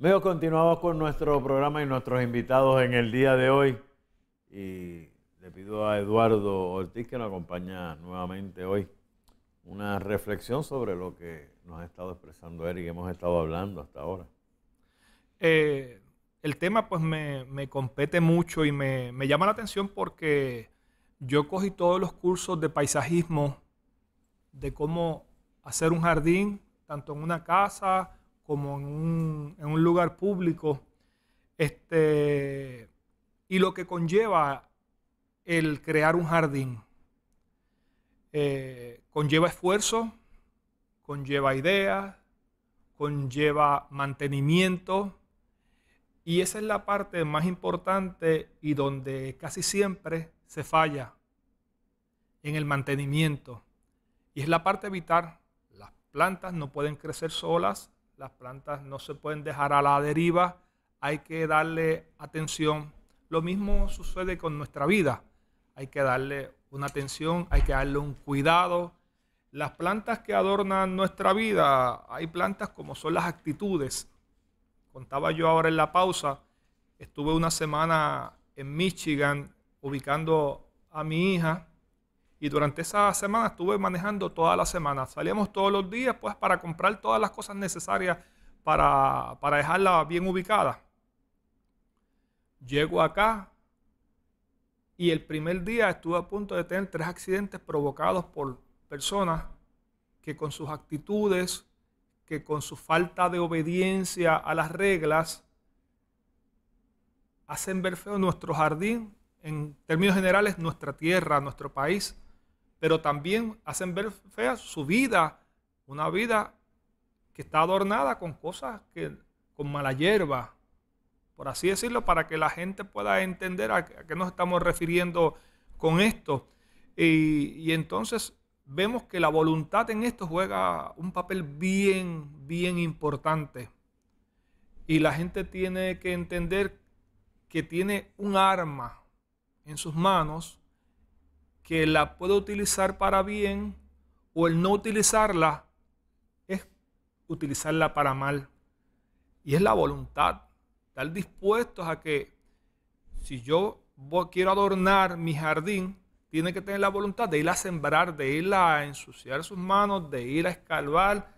Amigos, continuamos con nuestro programa y nuestros invitados en el día de hoy. Y le pido a Eduardo Ortiz que nos acompaña nuevamente hoy una reflexión sobre lo que nos ha estado expresando Eric y hemos estado hablando hasta ahora. El tema pues me compete mucho y me llama la atención porque yo cogí todos los cursos de paisajismo, de cómo hacer un jardín, tanto en una casa como en un lugar público, este, y lo que conlleva el crear un jardín. Conlleva esfuerzo, conlleva ideas, conlleva mantenimiento. Y esa es la parte más importante y donde casi siempre se falla en el mantenimiento. Y es la parte vital. Las plantas no pueden crecer solas, las plantas no se pueden dejar a la deriva, hay que darle atención. Lo mismo sucede con nuestra vida. Hay que darle una atención, hay que darle un cuidado. Las plantas que adornan nuestra vida, hay plantas como son las actitudes. Contaba yo ahora en la pausa, estuve una semana en Michigan ubicando a mi hija y durante esa semana estuve manejando toda la semana. Salíamos todos los días pues para comprar todas las cosas necesarias para dejarla bien ubicada. Llego acá y el primer día estuve a punto de tener 3 accidentes provocados por personas que con sus actitudes, que con su falta de obediencia a las reglas, hacen ver feo nuestro jardín, en términos generales nuestra tierra, nuestro país, pero también hacen ver fea su vida, una vida que está adornada con cosas con mala hierba, por así decirlo, para que la gente pueda entender a qué nos estamos refiriendo con esto. Y entonces vemos que la voluntad en esto juega un papel bien importante. Y la gente tiene que entender que tiene un arma en sus manos que la puede utilizar para bien o el no utilizarla es utilizarla para mal. Y es la voluntad. Estar dispuestos a que si yo quiero adornar mi jardín, tiene que tener la voluntad de ir a sembrar, de ir a ensuciar sus manos, de ir a escarbar,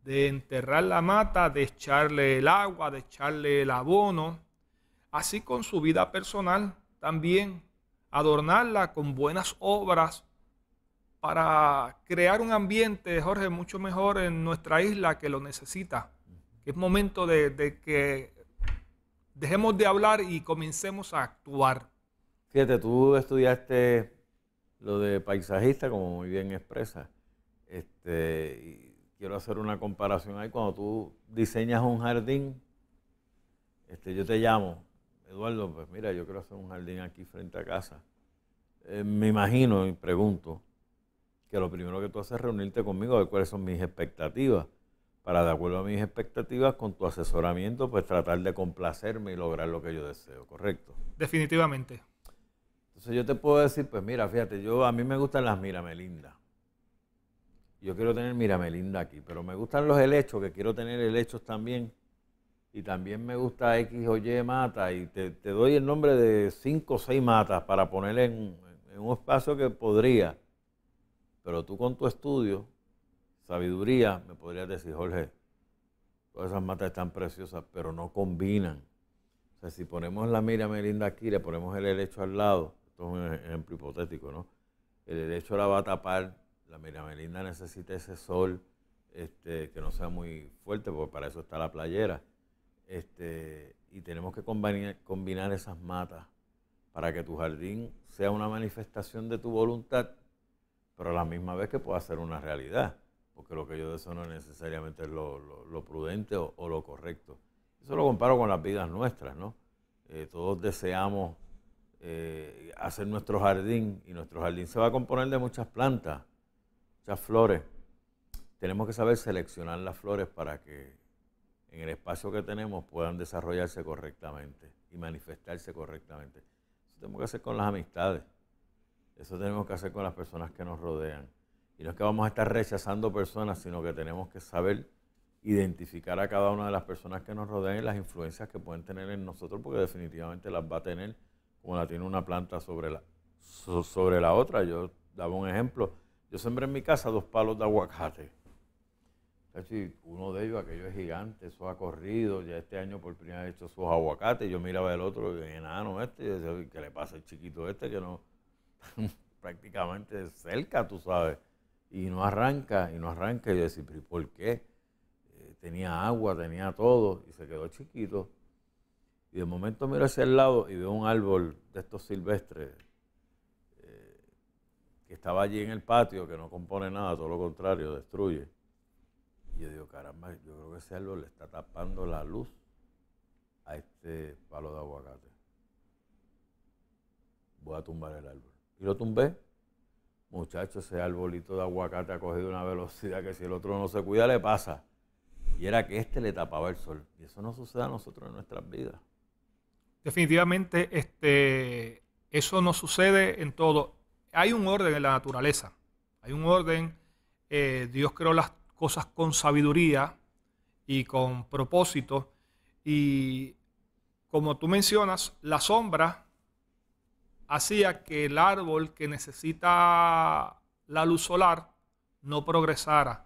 de enterrar la mata, de echarle el agua, de echarle el abono. Así con su vida personal también, adornarla con buenas obras para crear un ambiente, Jorge, mucho mejor en nuestra isla que lo necesita. Que es momento de que dejemos de hablar y comencemos a actuar. Fíjate, tú estudiaste lo de paisajista, como muy bien expresa. Y quiero hacer una comparación ahí. Cuando tú diseñas un jardín, yo te llamo, Eduardo, pues mira, yo quiero hacer un jardín aquí frente a casa. Me imagino y pregunto que lo primero que tú haces es reunirte conmigo a ver cuáles son mis expectativas, para de acuerdo a mis expectativas, con tu asesoramiento, pues tratar de complacerme y lograr lo que yo deseo, ¿correcto? Definitivamente. Entonces yo te puedo decir, pues mira, fíjate, a mí me gustan las miramelindas. Yo quiero tener miramelinda aquí, pero me gustan los helechos, que quiero tener helechos también. Y también me gusta X o Y mata, y te doy el nombre de 5 o 6 matas para poner en un espacio que podría. Pero tú con tu estudio, sabiduría, me podrías decir, Jorge, todas esas matas están preciosas, pero no combinan. O sea, si ponemos la miramelinda aquí, le ponemos el helecho al lado, esto es un ejemplo hipotético, ¿no? El helecho la va a tapar, la miramelinda necesita ese sol, que no sea muy fuerte, porque para eso está la playera. Y tenemos que combinar esas matas para que tu jardín sea una manifestación de tu voluntad, pero a la misma vez que pueda ser una realidad, porque lo que yo deseo no necesariamente es lo prudente o lo correcto. Eso lo comparo con las vidas nuestras, ¿no? Todos deseamos hacer nuestro jardín, y nuestro jardín se va a componer de muchas plantas, muchas flores. Tenemos que saber seleccionar las flores para que en el espacio que tenemos puedan desarrollarse correctamente y manifestarse correctamente. Eso tenemos que hacer con las amistades. Eso tenemos que hacer con las personas que nos rodean. Y no es que vamos a estar rechazando personas, sino que tenemos que saber identificar a cada una de las personas que nos rodean y las influencias que pueden tener en nosotros, porque definitivamente las va a tener como la tiene una planta sobre la otra. Yo daba un ejemplo. Yo sembré en mi casa 2 palos de aguacate. Uno de ellos, aquello es gigante, eso ha corrido, ya este año por primera vez he hecho sus aguacates. Yo miraba el otro, enano y yo decía, ¿qué le pasa al chiquito que no prácticamente cerca, tú sabes? Y no arranca. Y yo decía, ¿pero por qué? Tenía agua, tenía todo, y se quedó chiquito. Y de momento miro hacia el lado y veo un árbol de estos silvestres que estaba allí en el patio, que no compone nada, todo lo contrario, destruye. Y yo digo, caramba, yo creo que ese árbol le está tapando la luz a este palo de aguacate. Voy a tumbar el árbol. Y lo tumbé. Muchacho, ese arbolito de aguacate ha cogido una velocidad que si el otro no se cuida le pasa. Y era que le tapaba el sol. Y eso no sucede a nosotros en nuestras vidas. Definitivamente eso no sucede en todo. Hay un orden en la naturaleza. Hay un orden. Dios creó las cosas con sabiduría y con propósito. Y como tú mencionas, la sombra hacía que el árbol que necesita la luz solar no progresara.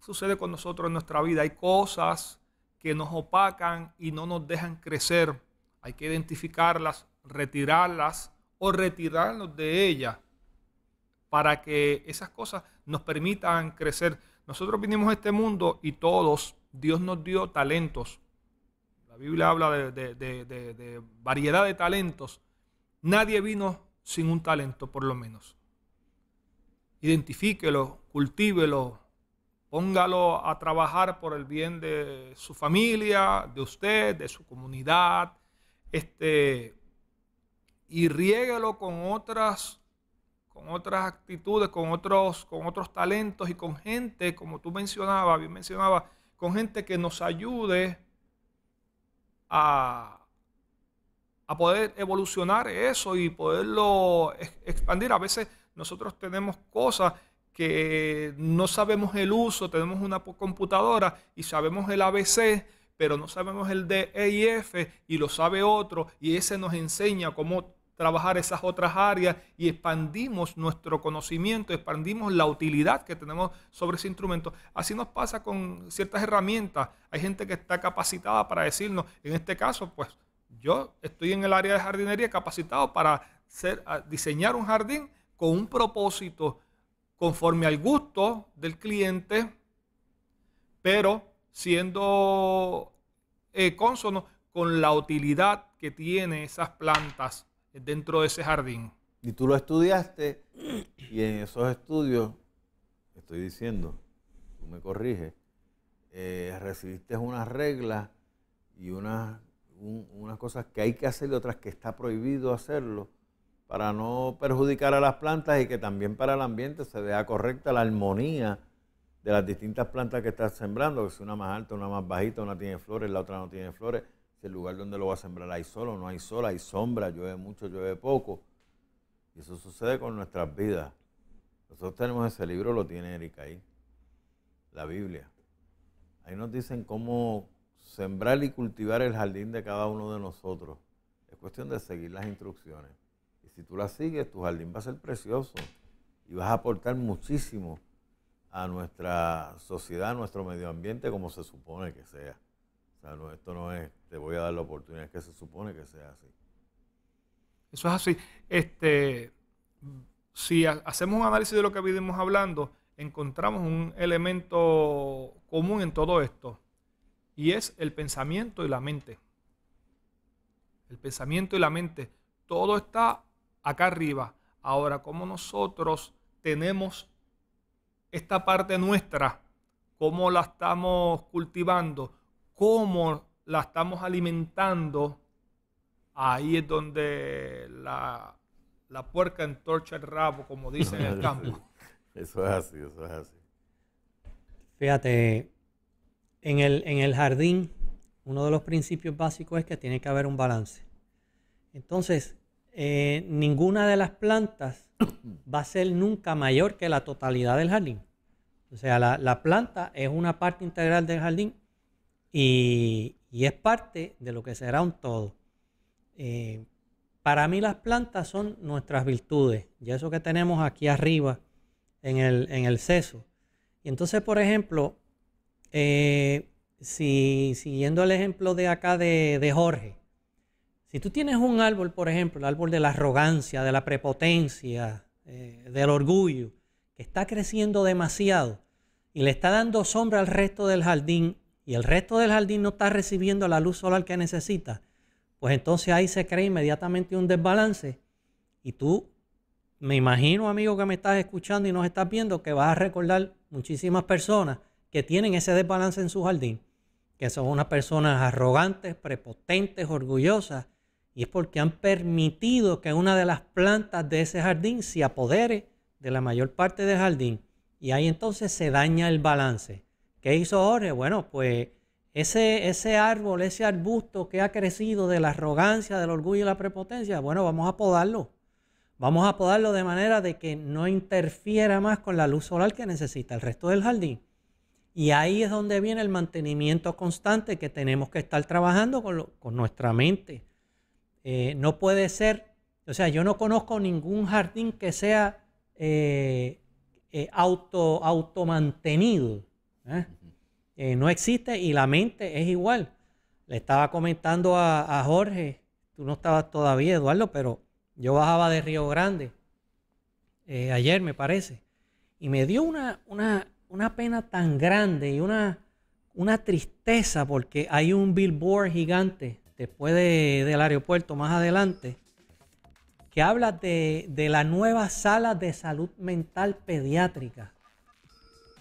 Sucede con nosotros en nuestra vida. Hay cosas que nos opacan y no nos dejan crecer. Hay que identificarlas, retirarlas o retirarnos de ellas para que esas cosas nos permitan crecer. Nosotros vinimos a este mundo y todos, Dios nos dio talentos. La Biblia habla de variedad de talentos. Nadie vino sin un talento, por lo menos. Identifíquelo, cultívelo, póngalo a trabajar por el bien de su familia, de usted, de su comunidad, y riéguelo con otras actitudes, con otros talentos y con gente, como tú bien mencionabas, con gente que nos ayude a poder evolucionar eso y poderlo expandir. A veces nosotros tenemos cosas que no sabemos el uso, tenemos una computadora y sabemos el ABC, pero no sabemos el D, E y F, y lo sabe otro, y ese nos enseña cómo trabajar esas otras áreas y expandimos nuestro conocimiento, expandimos la utilidad que tenemos sobre ese instrumento. Así nos pasa con ciertas herramientas. Hay gente que está capacitada para decirnos, en este caso, pues yo estoy en el área de jardinería capacitado para diseñar un jardín con un propósito conforme al gusto del cliente, pero siendo cónsono con la utilidad que tiene esas plantas dentro de ese jardín. Y tú lo estudiaste y en esos estudios, estoy diciendo, tú me corriges, recibiste unas reglas y unas cosas que hay que hacer y otras que está prohibido hacerlo para no perjudicar a las plantas y que también para el ambiente se vea correcta la armonía de las distintas plantas que estás sembrando, que si una más alta, una más bajita, una tiene flores, la otra no tiene flores. Si el lugar donde lo va a sembrar hay sol o no hay sol, hay sombra, llueve mucho, llueve poco. Y eso sucede con nuestras vidas. Nosotros tenemos ese libro, lo tiene Erika ahí, la Biblia. Ahí nos dicen cómo sembrar y cultivar el jardín de cada uno de nosotros. Es cuestión de seguir las instrucciones. Y si tú las sigues, tu jardín va a ser precioso y vas a aportar muchísimo a nuestra sociedad, a nuestro medio ambiente, como se supone que sea. O sea, no, esto no es, te voy a dar la oportunidad, es que se supone que sea así. Eso es así. Si hacemos un análisis de lo que venimos hablando, encontramos un elemento común en todo esto, y es el pensamiento y la mente. El pensamiento y la mente. Todo está acá arriba. Ahora, ¿cómo nosotros tenemos esta parte nuestra? ¿Cómo la estamos cultivando? ¿Cómo la estamos alimentando? Ahí es donde la puerca entorcha el rabo, como dicen en el campo. Eso es así, eso es así. Fíjate, en el jardín, uno de los principios básicos es que tiene que haber un balance. Entonces, ninguna de las plantas va a ser nunca mayor que la totalidad del jardín. O sea, la planta es una parte integral del jardín y es parte de lo que será un todo. Para mí las plantas son nuestras virtudes, y eso que tenemos aquí arriba en el seso. Y entonces, por ejemplo, siguiendo el ejemplo de acá de Jorge, si tú tienes un árbol, por ejemplo, el árbol de la arrogancia, de la prepotencia, del orgullo, que está creciendo demasiado y le está dando sombra al resto del jardín, y el resto del jardín no está recibiendo la luz solar que necesita, pues entonces ahí se crea inmediatamente un desbalance. Y tú, me imagino, amigo que me estás escuchando y nos estás viendo, que vas a recordar muchísimas personas que tienen ese desbalance en su jardín, que son unas personas arrogantes, prepotentes, orgullosas, y es porque han permitido que una de las plantas de ese jardín se apodere de la mayor parte del jardín, y ahí entonces se daña el balance. ¿Qué hizo Jorge? Bueno, pues ese árbol, ese arbusto que ha crecido de la arrogancia, del orgullo y la prepotencia, bueno, vamos a podarlo. Vamos a podarlo de manera de que no interfiera más con la luz solar que necesita el resto del jardín. Y ahí es donde viene el mantenimiento constante que tenemos que estar trabajando con nuestra mente. No puede ser, o sea, yo no conozco ningún jardín que sea automantenido. No existe, y la mente es igual. Le estaba comentando a Jorge, tú no estabas todavía, Eduardo, pero yo bajaba de Río Grande ayer, me parece, y me dio una pena tan grande y una tristeza, porque hay un billboard gigante después del aeropuerto más adelante que habla de la nueva sala de salud mental pediátrica.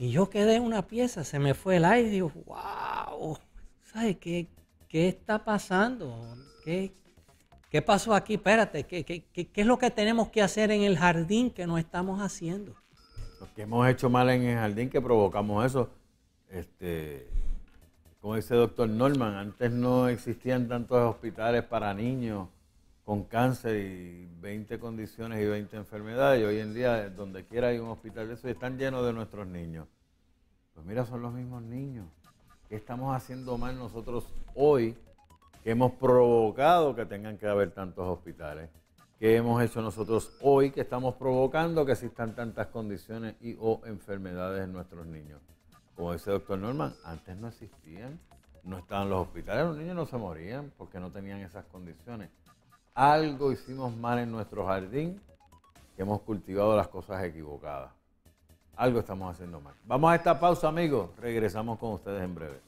Y yo quedé en una pieza, se me fue el aire y digo, wow, ¿sabes qué está pasando? ¿Qué pasó aquí? Espérate, ¿qué es lo que tenemos que hacer en el jardín que no estamos haciendo? Lo que hemos hecho mal en el jardín que provocamos eso. Como dice el doctor Norman, antes no existían tantos hospitales para niños con cáncer y 20 condiciones y 20 enfermedades, y hoy en día donde quiera hay un hospital de eso y están llenos de nuestros niños. Pues mira, son los mismos niños. ¿Qué estamos haciendo mal nosotros hoy que hemos provocado que tengan que haber tantos hospitales? ¿Qué hemos hecho nosotros hoy que estamos provocando que existan tantas condiciones y o enfermedades en nuestros niños? Como dice el doctor Norman, antes no existían, no estaban los hospitales, los niños no se morían porque no tenían esas condiciones. Algo hicimos mal en nuestro jardín, que hemos cultivado las cosas equivocadas. Algo estamos haciendo mal. Vamos a esta pausa, amigos. Regresamos con ustedes en breve.